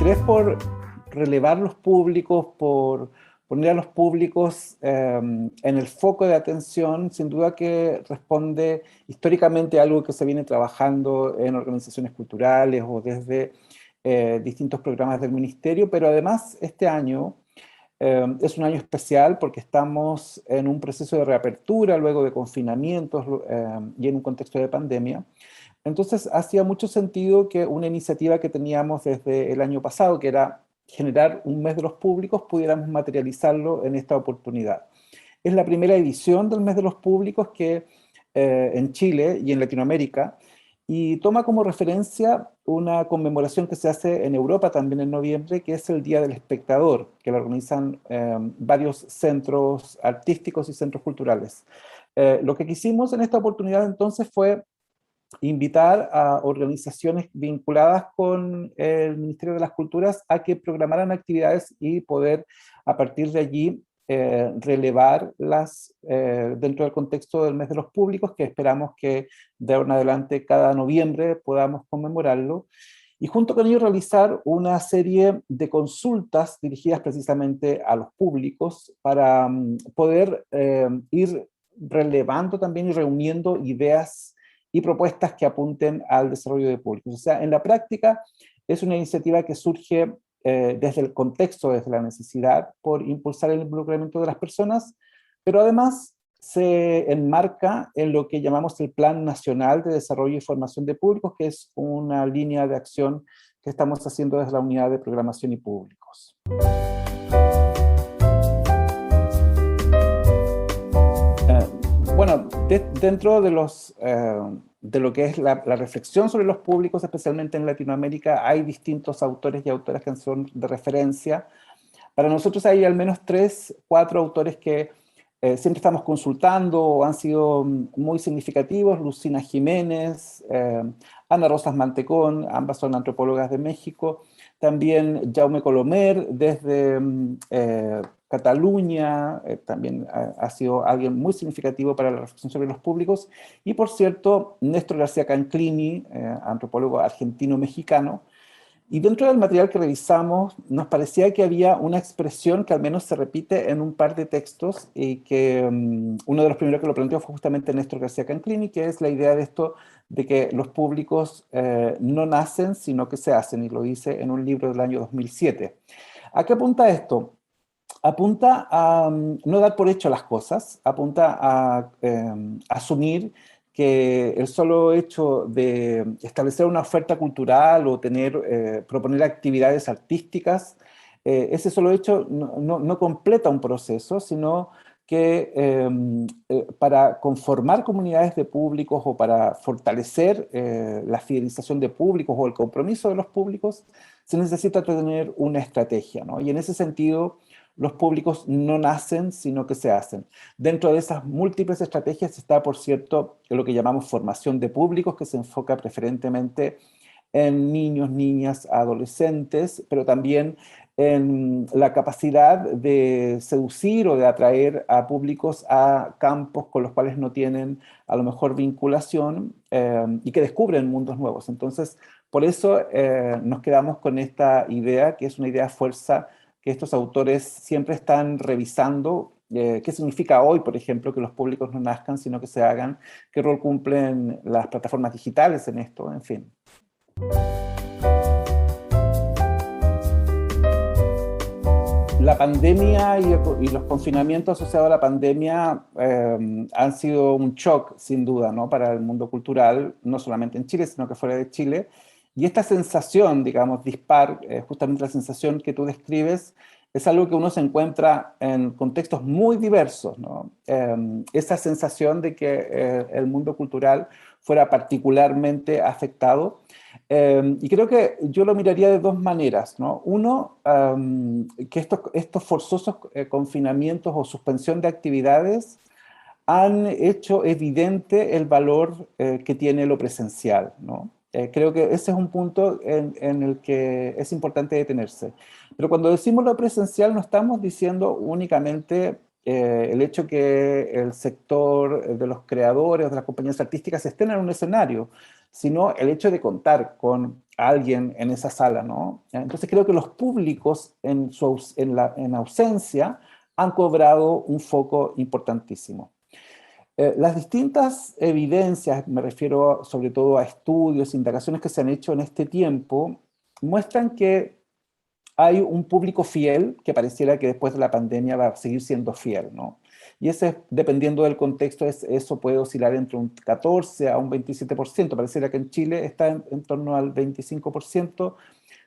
interés por relevar los públicos, por poner a los públicos en el foco de atención, sin duda que responde históricamente a algo que se viene trabajando en organizaciones culturales o desde distintos programas del ministerio, pero además este año es un año especial porque estamos en un proceso de reapertura luego de confinamientos y en un contexto de pandemia. Entonces hacía mucho sentido que una iniciativa que teníamos desde el año pasado, que era generar un mes de los públicos, pudiéramos materializarlo en esta oportunidad. Es la primera edición del mes de los públicos que en Chile y en Latinoamérica, y toma como referencia una conmemoración que se hace en Europa también en noviembre, que es el Día del Espectador, que lo organizan varios centros artísticos y centros culturales. Lo que quisimos en esta oportunidad entonces fue invitar a organizaciones vinculadas con el Ministerio de las Culturas a que programaran actividades y poder a partir de allí relevarlas dentro del contexto del mes de los públicos, que esperamos que de ahora en adelante cada noviembre podamos conmemorarlo, y junto con ello realizar una serie de consultas dirigidas precisamente a los públicos para poder ir relevando también y reuniendo ideas y propuestas que apunten al desarrollo de públicos. O sea, en la práctica es una iniciativa que surge desde el contexto, desde la necesidad, por impulsar el involucramiento de las personas, pero además se enmarca en lo que llamamos el Plan Nacional de Desarrollo y Formación de Públicos, que es una línea de acción que estamos haciendo desde la Unidad de Programación y Públicos. Bueno, dentro de de lo que es la reflexión sobre los públicos, especialmente en Latinoamérica, hay distintos autores y autoras que son de referencia. Para nosotros hay al menos 3, 4 autores que siempre estamos consultando o han sido muy significativos: Lucina Jiménez, Ana Rosas Mantecón, ambas son antropólogas de México, también Jaume Colomer desde Cataluña, también ha sido alguien muy significativo para la reflexión sobre los públicos, y por cierto, Néstor García Canclini, antropólogo argentino-mexicano. Y dentro del material que revisamos, nos parecía que había una expresión que al menos se repite en un par de textos, y que uno de los primeros que lo planteó fue justamente Néstor García Canclini, que es la idea de esto de que los públicos no nacen, sino que se hacen, y lo dice en un libro del año 2007. ¿A qué apunta esto? Apunta a no dar por hecho las cosas, apunta a asumir que el solo hecho de establecer una oferta cultural o proponer actividades artísticas, ese solo hecho no completa un proceso, sino que para conformar comunidades de públicos o para fortalecer la fidelización de públicos o el compromiso de los públicos, se necesita tener una estrategia, ¿no? Y en ese sentido, los públicos no nacen, sino que se hacen. Dentro de esas múltiples estrategias está, por cierto, lo que llamamos formación de públicos, que se enfoca preferentemente en niños, niñas, adolescentes, pero también en la capacidad de seducir o de atraer a públicos a campos con los cuales no tienen a lo mejor vinculación y que descubren mundos nuevos. Entonces, por eso nos quedamos con esta idea, que es una idea fuerza que estos autores siempre están revisando. ¿Qué significa hoy, por ejemplo, que los públicos no nazcan, sino que se hagan? ¿Qué rol cumplen las plataformas digitales en esto? En fin. La pandemia y los confinamientos asociados a la pandemia han sido un shock, sin duda, ¿no? Para el mundo cultural, no solamente en Chile, sino que fuera de Chile. Y esta sensación, digamos, dispar, justamente la sensación que tú describes, es algo que uno se encuentra en contextos muy diversos, ¿no? Esa sensación de que el mundo cultural fuera particularmente afectado. Y creo que yo lo miraría de dos maneras, ¿no? Uno, que estos forzosos confinamientos o suspensión de actividades han hecho evidente el valor que tiene lo presencial, ¿no? Creo que ese es un punto en el que es importante detenerse. Pero cuando decimos lo presencial no estamos diciendo únicamente el hecho que el sector de los creadores, de las compañías artísticas estén en un escenario. sino el hecho de contar con alguien en esa sala, ¿no? Entonces creo que los públicos en ausencia han cobrado un foco importantísimo. Las distintas evidencias, me refiero sobre todo a estudios, indagaciones que se han hecho en este tiempo, muestran que hay un público fiel que pareciera que después de la pandemia va a seguir siendo fiel, ¿no? Y ese, dependiendo del contexto, eso puede oscilar entre un 14 a un 27%. Pareciera que en Chile está en torno al 25%,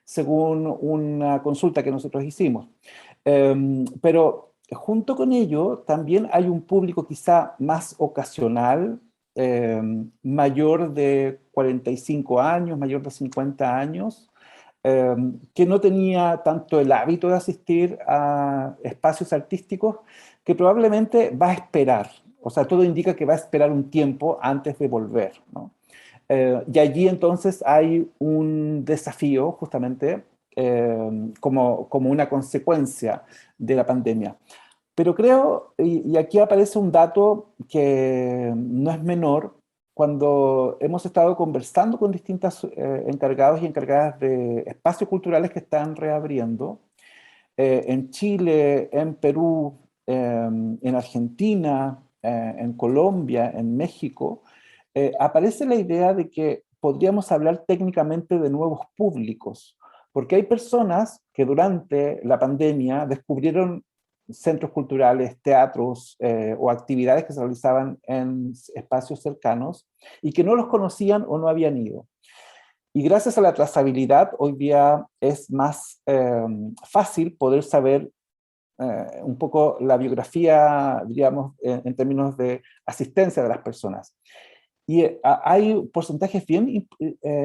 según una consulta que nosotros hicimos. Pero junto con ello, también hay un público quizá más ocasional, mayor de 45 años, mayor de 50 años, que no tenía tanto el hábito de asistir a espacios artísticos, que probablemente va a esperar. O sea, todo indica que va a esperar un tiempo antes de volver, ¿no? Y allí entonces hay un desafío justamente como una consecuencia de la pandemia. Pero creo, y aquí aparece un dato que no es menor, cuando hemos estado conversando con distintos encargados y encargadas de espacios culturales que están reabriendo, en Chile, en Perú, en Argentina, en Colombia, en México, aparece la idea de que podríamos hablar técnicamente de nuevos públicos, porque hay personas que durante la pandemia descubrieron centros culturales, teatros o actividades que se realizaban en espacios cercanos y que no los conocían o no habían ido. Y gracias a la trazabilidad, hoy día es más fácil poder saber un poco la biografía, diríamos, en términos de asistencia de las personas. Y hay porcentajes bien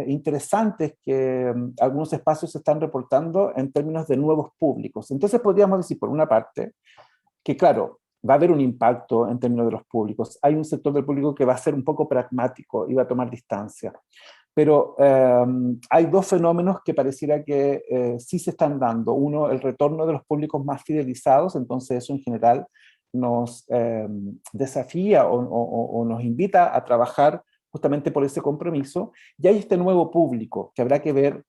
interesantes que algunos espacios se están reportando en términos de nuevos públicos. Entonces podríamos decir, por una parte, que claro, va a haber un impacto en términos de los públicos. Hay un sector del público que va a ser un poco pragmático y va a tomar distancia. Pero hay dos fenómenos que pareciera que sí se están dando. Uno, el retorno de los públicos más fidelizados, entonces eso en general nos desafía o nos invita a trabajar justamente por ese compromiso. Y hay este nuevo público que habrá que ver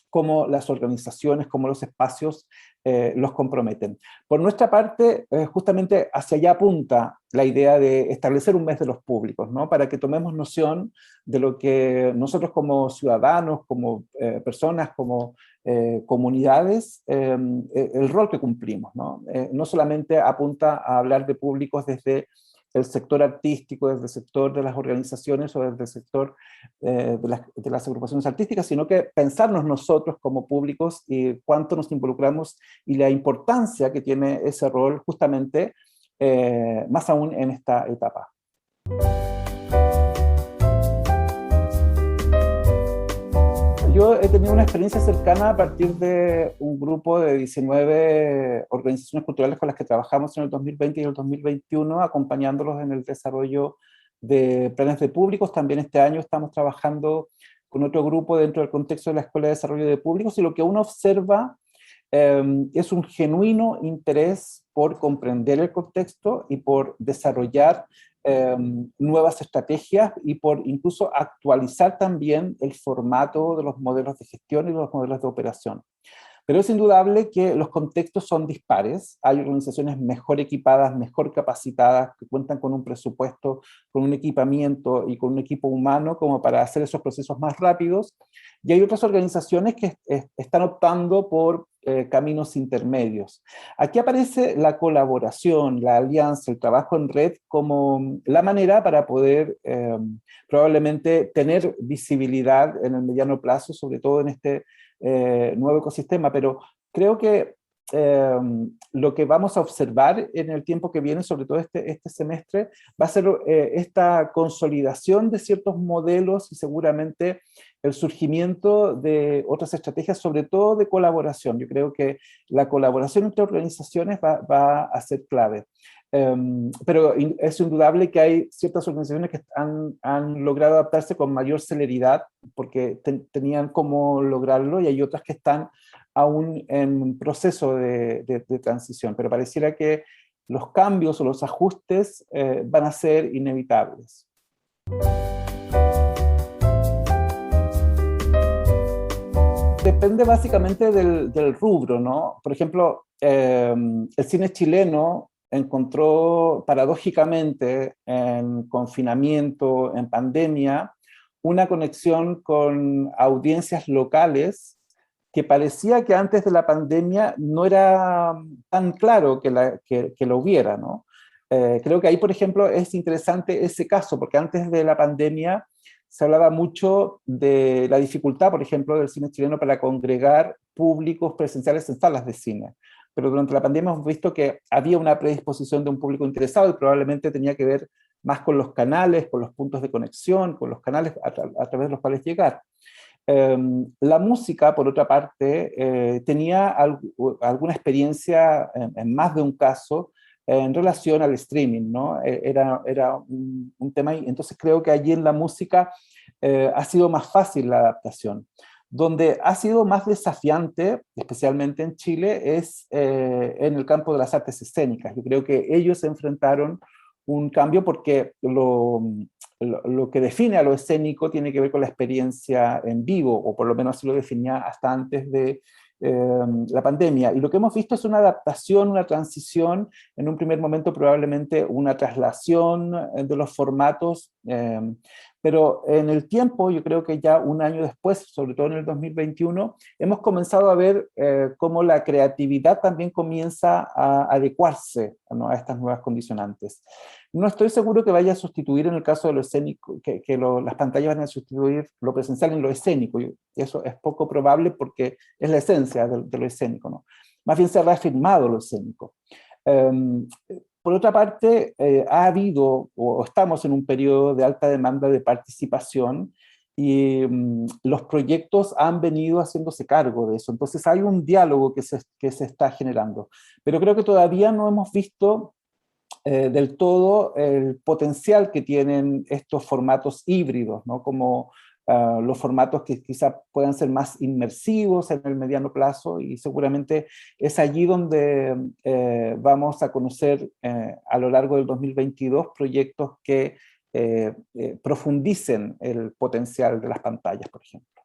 cómo las organizaciones, cómo los espacios los comprometen. Por nuestra parte, justamente hacia allá apunta la idea de establecer un mes de los públicos, ¿no? Para que tomemos noción de lo que nosotros como ciudadanos, como personas, como comunidades, el rol que cumplimos, ¿no? No solamente apunta a hablar de públicos desde el sector artístico, desde el sector de las organizaciones o desde el sector de las agrupaciones artísticas, sino que pensarnos nosotros como públicos y cuánto nos involucramos y la importancia que tiene ese rol justamente más aún en esta etapa. Yo he tenido una experiencia cercana a partir de un grupo de 19 organizaciones culturales con las que trabajamos en el 2020 y el 2021, acompañándolos en el desarrollo de planes de públicos. También este año estamos trabajando con otro grupo dentro del contexto de la Escuela de Desarrollo de Públicos, y lo que uno observa es un genuino interés por comprender el contexto y por desarrollar nuevas estrategias y por incluso actualizar también el formato de los modelos de gestión y los modelos de operación. Pero es indudable que los contextos son dispares. Hay organizaciones mejor equipadas, mejor capacitadas, que cuentan con un presupuesto, con un equipamiento y con un equipo humano como para hacer esos procesos más rápidos. Y hay otras organizaciones que están optando por caminos intermedios. Aquí aparece la colaboración, la alianza, el trabajo en red como la manera para poder probablemente tener visibilidad en el mediano plazo, sobre todo en este nuevo ecosistema. Pero creo que lo que vamos a observar en el tiempo que viene, sobre todo este semestre, va a ser esta consolidación de ciertos modelos y seguramente el surgimiento de otras estrategias, sobre todo de colaboración. Yo creo que la colaboración entre organizaciones va a ser clave. Pero es indudable que hay ciertas organizaciones que han logrado adaptarse con mayor celeridad porque tenían cómo lograrlo, y hay otras que están aún en proceso de transición, pero pareciera que los cambios o los ajustes van a ser inevitables. depende básicamente del rubro, ¿no? Por ejemplo, el cine chileno encontró paradójicamente en confinamiento, en pandemia, una conexión con audiencias locales que parecía que antes de la pandemia no era tan claro que lo hubiera, ¿no? Creo que ahí, por ejemplo, es interesante ese caso, porque antes de la pandemia se hablaba mucho de la dificultad, por ejemplo, del cine chileno para congregar públicos presenciales en salas de cine. Pero durante la pandemia hemos visto que había una predisposición de un público interesado y probablemente tenía que ver más con los canales, con los puntos de conexión, con los canales a través de los cuales llegar. La música, por otra parte, tenía alguna experiencia en más de un caso en relación al streaming, ¿no? Era un tema, y entonces creo que allí en la música ha sido más fácil la adaptación. Donde ha sido más desafiante, especialmente en Chile, es en el campo de las artes escénicas. Yo creo que ellos se enfrentaron un cambio porque lo que define a lo escénico tiene que ver con la experiencia en vivo, o por lo menos así lo definía hasta antes de la pandemia. Y lo que hemos visto es una adaptación, una transición, en un primer momento probablemente una traslación de los formatos, pero en el tiempo, yo creo que ya un año después, sobre todo en el 2021, hemos comenzado a ver cómo la creatividad también comienza a adecuarse, ¿no?, a estas nuevas condicionantes. No estoy seguro que vaya a sustituir en el caso de lo escénico, las pantallas van a sustituir lo presencial en lo escénico. Y eso es poco probable porque es la esencia de lo escénico, ¿no? Más bien se ha reafirmado lo escénico. Por otra parte, ha habido, o estamos en un periodo de alta demanda de participación, y los proyectos han venido haciéndose cargo de eso. Entonces hay un diálogo que se está generando. Pero creo que todavía no hemos visto del todo el potencial que tienen estos formatos híbridos, ¿no? Como los formatos que quizá puedan ser más inmersivos en el mediano plazo, y seguramente es allí donde vamos a conocer a lo largo del 2022 proyectos que profundicen el potencial de las pantallas, por ejemplo.